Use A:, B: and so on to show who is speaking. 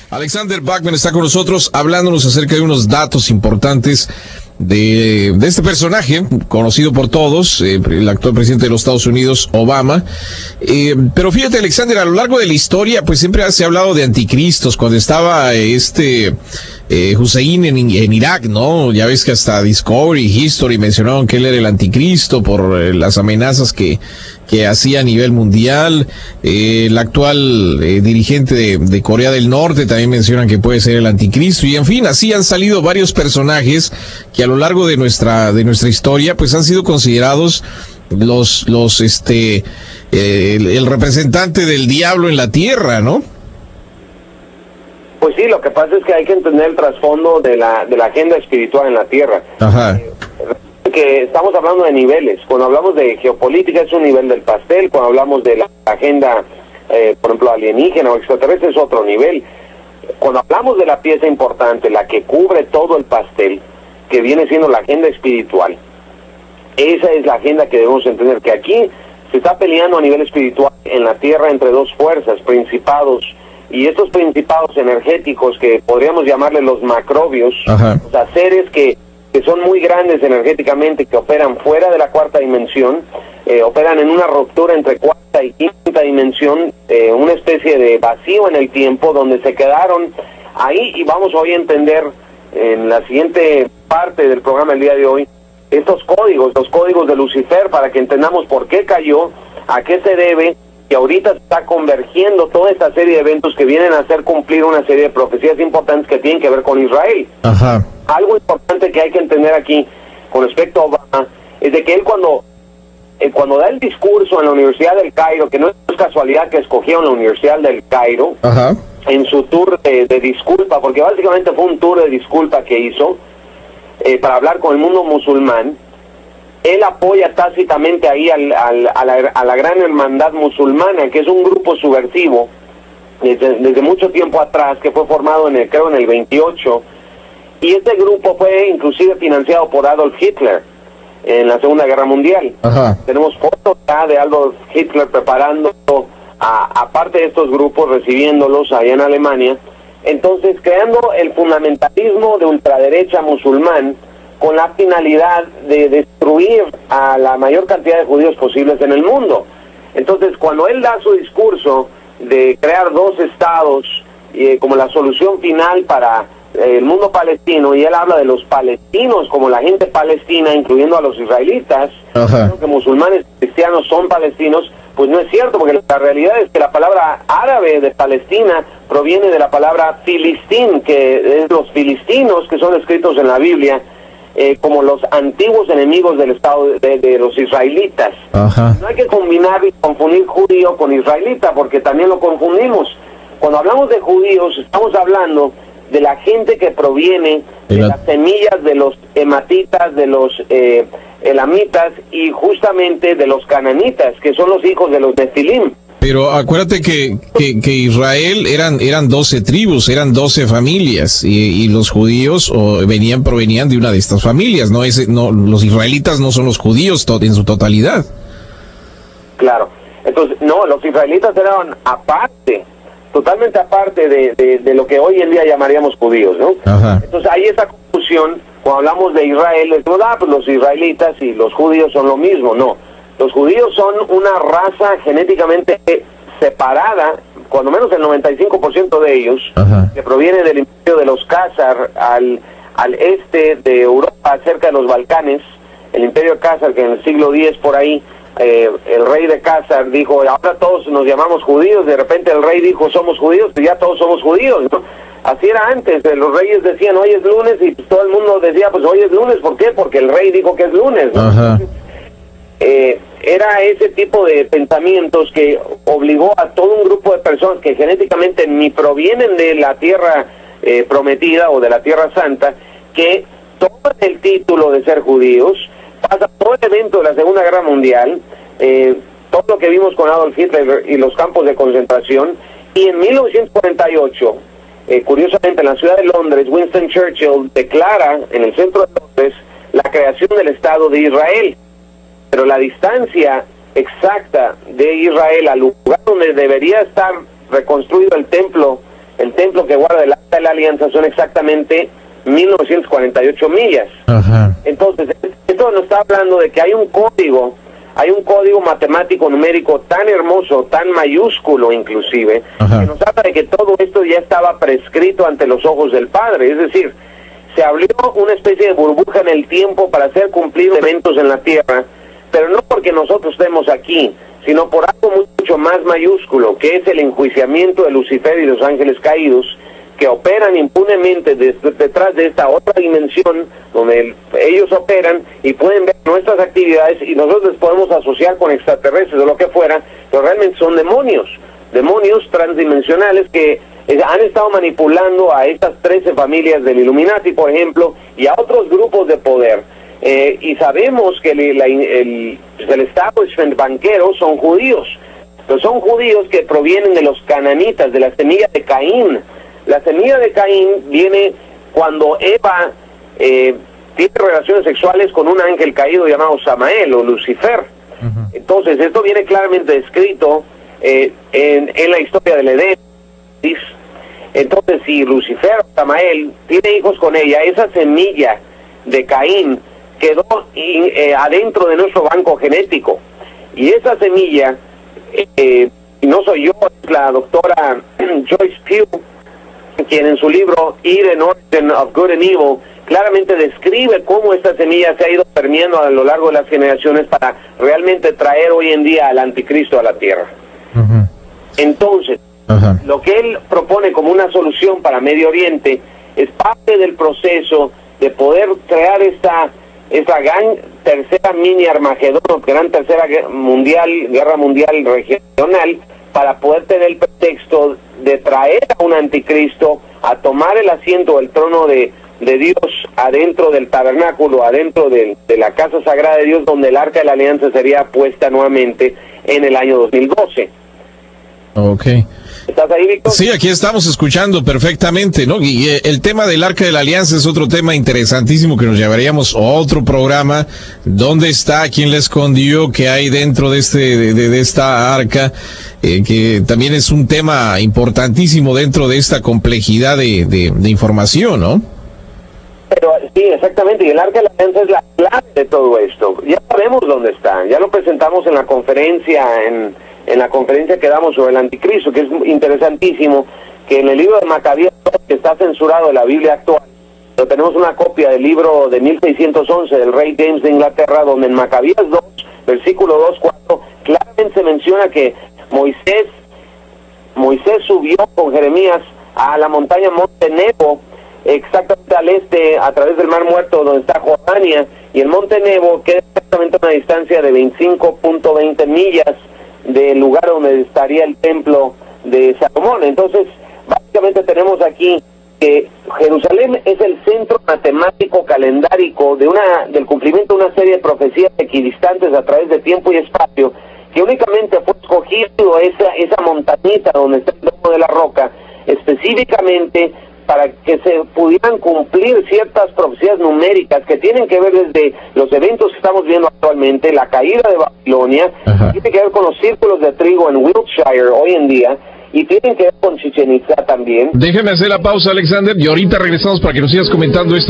A: Alexander Bachman está con nosotros hablándonos acerca de unos datos importantes de este personaje conocido por todos, el actual presidente de los Estados Unidos, Obama. Pero fíjate, Alexander, a lo largo de la historia, pues siempre se ha hablado de anticristos. Cuando estaba Hussein en Irak, ¿no? Ya ves que hasta Discovery, History mencionaron que él era el anticristo por las amenazas que hacía a nivel mundial. El actual dirigente de Corea del Norte también mencionan que puede ser el anticristo, y en fin, así han salido varios personajes que a lo largo de nuestra historia pues han sido considerados el representante del diablo en la tierra, ¿no?
B: Pues sí, lo que pasa es que hay que entender el trasfondo de la agenda espiritual en la tierra.
A: Ajá.
B: Que estamos hablando de niveles. Cuando hablamos de geopolítica es un nivel del pastel. Cuando hablamos de la agenda, por ejemplo, alienígena o extraterrestre, es otro nivel. Cuando hablamos de la pieza importante, la que cubre todo el pastel, que viene siendo la agenda espiritual, esa es la agenda que debemos entender, que aquí se está peleando a nivel espiritual en la tierra entre dos fuerzas, principados, y estos principados energéticos que podríamos llamarle los macrobios, o sea, seres que son muy grandes energéticamente, que operan fuera de la cuarta dimensión, operan en una ruptura entre cuarta y quinta dimensión, una especie de vacío en el tiempo donde se quedaron ahí, y vamos hoy a entender en la siguiente parte del programa el día de hoy estos códigos, los códigos de Lucifer, para que entendamos por qué cayó, a qué se debe, y ahorita está convergiendo toda esta serie de eventos que vienen a hacer cumplir una serie de profecías importantes que tienen que ver con Israel.
A: Ajá.
B: Algo importante que hay que entender aquí con respecto a Obama es de que él cuando da el discurso en la Universidad del Cairo, que no es casualidad que escogieron la Universidad del Cairo,
A: ajá,
B: en su tour de disculpa, porque básicamente fue un tour de disculpa que hizo para hablar con el mundo musulmán. Él apoya tácitamente ahí a la gran hermandad musulmana, que es un grupo subversivo desde mucho tiempo atrás, que fue formado creo en el 28, y este grupo fue inclusive financiado por Adolf Hitler en la Segunda Guerra Mundial.
A: Ajá.
B: Tenemos fotos ya de Adolf Hitler preparando a parte de estos grupos, recibiéndolos allá en Alemania, entonces creando el fundamentalismo de ultraderecha musulmán, con la finalidad de destruir a la mayor cantidad de judíos posibles en el mundo. Entonces, cuando él da su discurso de crear dos estados como la solución final para el mundo palestino, y él habla de los palestinos como la gente palestina, incluyendo a los israelitas, que musulmanes y cristianos son palestinos, pues no es cierto, porque la realidad es que la palabra árabe de Palestina proviene de la palabra filistín, que es los filistinos que son escritos en la Biblia como los antiguos enemigos del Estado de los israelitas. Ajá. No hay que combinar y confundir judío con israelita, porque también lo confundimos. Cuando hablamos de judíos, estamos hablando de la gente que proviene de las semillas de los hematitas, de los elamitas, y justamente de los cananitas, que son los hijos de los nefilim.
A: Pero acuérdate que Israel eran 12 tribus, eran 12 familias, y los judíos provenían de una de estas familias, no los israelitas no son los judíos en su totalidad.
B: Claro, entonces no, los israelitas eran aparte, totalmente aparte de lo que hoy en día llamaríamos judíos, ¿no? Ajá. Entonces hay esa confusión cuando hablamos de Israel, decimos, pues los israelitas y los judíos son lo mismo. No, los judíos son una raza genéticamente separada, cuando menos el 95% de ellos, ajá, que proviene del imperio de los Khazar al este de Europa, cerca de los Balcanes, el imperio Khazar, que en el siglo X por ahí, el rey de Khazar dijo, ahora todos nos llamamos judíos. De repente el rey dijo, somos judíos, pues ya todos somos judíos, ¿no? Así era antes, los reyes decían, hoy es lunes, y pues todo el mundo decía, pues hoy es lunes. ¿Por qué? Porque el rey dijo que es lunes, ¿no? Ajá. Era ese tipo de pensamientos que obligó a todo un grupo de personas que genéticamente ni provienen de la tierra prometida o de la tierra santa, que toman el título de ser judíos, pasa todo el evento de la Segunda Guerra Mundial, todo lo que vimos con Adolf Hitler y los campos de concentración, y en 1948, curiosamente en la ciudad de Londres, Winston Churchill declara en el centro de Londres la creación del Estado de Israel, pero la distancia exacta de Israel al lugar donde debería estar reconstruido el templo el templo que guarda el Arca de la Alianza son exactamente 1948 millas.
A: Ajá.
B: Entonces, esto nos está hablando de que hay un código matemático numérico tan hermoso, tan mayúsculo inclusive,
A: Ajá,
B: que nos habla de que todo esto ya estaba prescrito ante los ojos del Padre. Es decir, se abrió una especie de burbuja en el tiempo para hacer cumplir eventos en la tierra, pero no porque nosotros estemos aquí, sino por algo mucho más mayúsculo, que es el enjuiciamiento de Lucifer y los ángeles caídos, que operan impunemente detrás de esta otra dimensión donde ellos operan y pueden ver nuestras actividades, y nosotros les podemos asociar con extraterrestres o lo que fuera, pero realmente son demonios transdimensionales que han estado manipulando a estas 13 familias del Illuminati, por ejemplo, y a otros grupos de poder. Y sabemos que el establishment banquero son judíos, pero son judíos que provienen de los cananitas, de la semilla de Caín. La semilla de Caín viene cuando Eva tiene relaciones sexuales con un ángel caído llamado Samael o Lucifer.
A: uh-huh.
B: Entonces, esto viene claramente descrito en la historia del Edén. Entonces, si Lucifer, Samael, tiene hijos con ella, esa semilla de Caín quedó adentro de nuestro banco genético. Y esa semilla, no soy yo, es la doctora Joyce Pugh, quien en su libro Eden, Origin of Good and Evil claramente describe cómo esta semilla se ha ido permeando a lo largo de las generaciones para realmente traer hoy en día al anticristo a la tierra.
A: Uh-huh.
B: Entonces,
A: uh-huh.
B: lo que él propone como una solución para Medio Oriente es parte del proceso de poder crear esta gran tercera mini Armagedón, gran tercera guerra mundial regional, para poder tener el pretexto de traer a un anticristo a tomar el asiento del trono de Dios adentro del tabernáculo, adentro de la casa sagrada de Dios, donde el Arca de la Alianza sería puesta nuevamente en el año 2012.
A: Okay.
B: ¿Estás ahí, Víctor?
A: Sí, aquí estamos escuchando perfectamente, ¿no? Y el tema del Arca de la Alianza es otro tema interesantísimo que nos llevaríamos a otro programa. ¿Dónde está? ¿Quién la escondió? ¿Qué hay dentro de esta arca? Que también es un tema importantísimo dentro de esta complejidad de información, ¿no?
B: Pero sí, exactamente, y el Arca de la Alianza es la clave de todo esto. Ya sabemos dónde está, ya lo presentamos en la conferencia, en la conferencia que damos sobre el anticristo, que es interesantísimo, que en el libro de Macabías, que está censurado de la Biblia actual, pero tenemos una copia del libro de 1611 del rey James de Inglaterra, donde en Macabías 2, versículo 2-4, claramente se menciona que Moisés subió con Jeremías a la montaña Monte Nebo, exactamente al este, a través del Mar Muerto, donde está Jordania, y el Monte Nebo queda exactamente a una distancia de 25.20 millas del lugar donde estaría el templo de Salomón. Entonces, básicamente tenemos aquí que Jerusalén es el centro matemático calendárico del cumplimiento de una serie de profecías equidistantes a través de tiempo y espacio, que únicamente fue escogido esa montañita donde está el domo de la roca, específicamente para que se pudieran cumplir ciertas profecías numéricas que tienen que ver desde los eventos que estamos viendo actualmente, la caída de Babilonia, tiene que ver con los círculos de trigo en Wiltshire hoy en día, y tienen que ver con Chichen Itza también.
A: Déjeme hacer la pausa, Alexander, y ahorita regresamos para que nos sigas comentando esto.